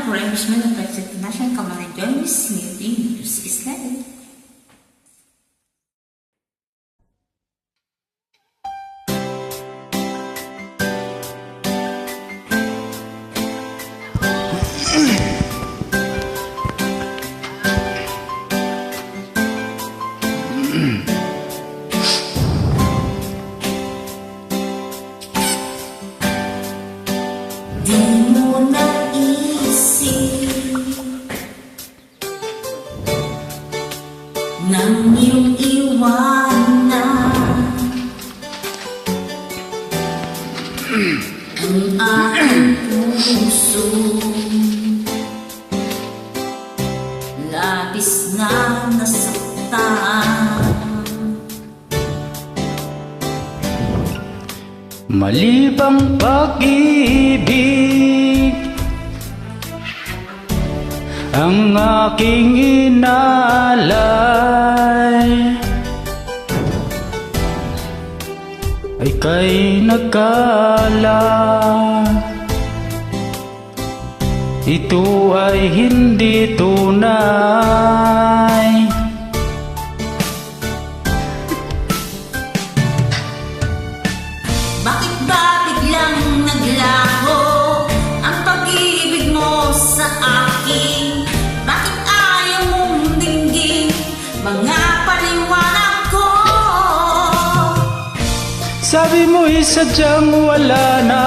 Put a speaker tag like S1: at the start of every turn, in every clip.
S1: pour l'enrichissement de la international communauté de Muslims islamique. Di mo naisip nang iyong iwanan ang aking puso, labis na nasaktan.
S2: Mali bang pag-ibig ang aking inalay? Ay kay nagkala ito ay hindi tunay.
S1: Bakit ba biglang naglaho ang pag-ibig mo sa akin? Bakit ayaw mong dinggin mga paliwanag ko?
S2: Sabi mo sadyang wala na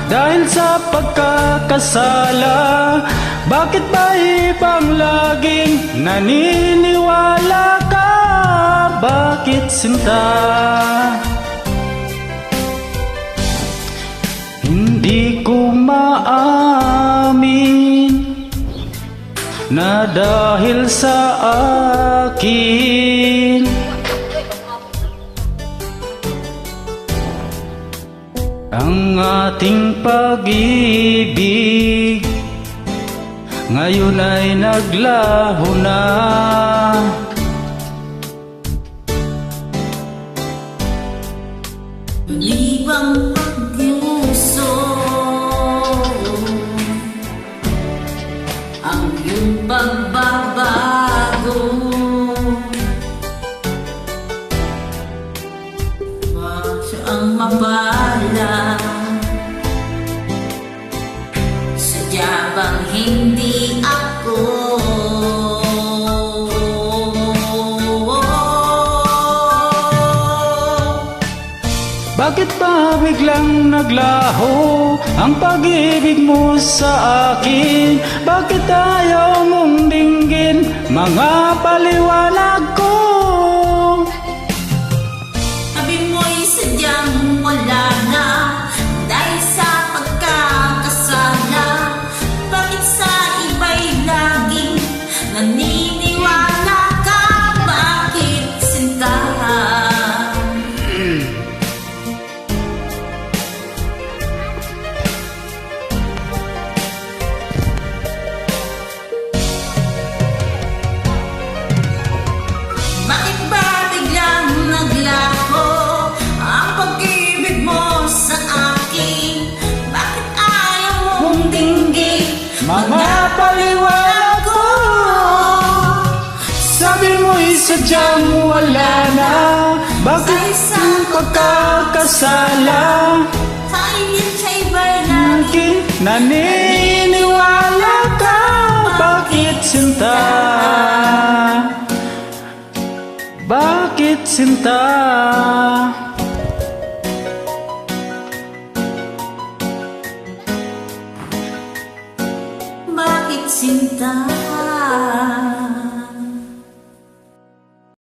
S2: dahil sa pagkakasala. Bakit ba ibang laging naniniwala ka? Bakit sinta? Hindi ko maamin na dahil sa akin ang ating pag-ibig ngayon ay naglaho na.
S1: Libang pag-iuso ang iyong pagbabago, siya ang mabala. Sadya bang hindi ako?
S2: Bakit ba biglang naglaho ang pag-ibig mo sa akin? Bakit ayaw mong dinggin mga paliwanag ko?
S1: Sabi mo'y sadyang wala na dahil sa pagkakasala. Bakit sa iba'y laging naniniwala ka? Bakit sinta? Bakit ba biglang naglaho ang pag-ibig mo sa akin? Bakit ayaw mong dinggin
S2: Mga paliwanag ko. Sabi mo'y sadyang wala na. Bakit sa pagkakasala
S1: sa init sa iba'y laging
S2: naniniwala ka? Bakit sinta? Bakit sinta?
S1: Bakit sinta?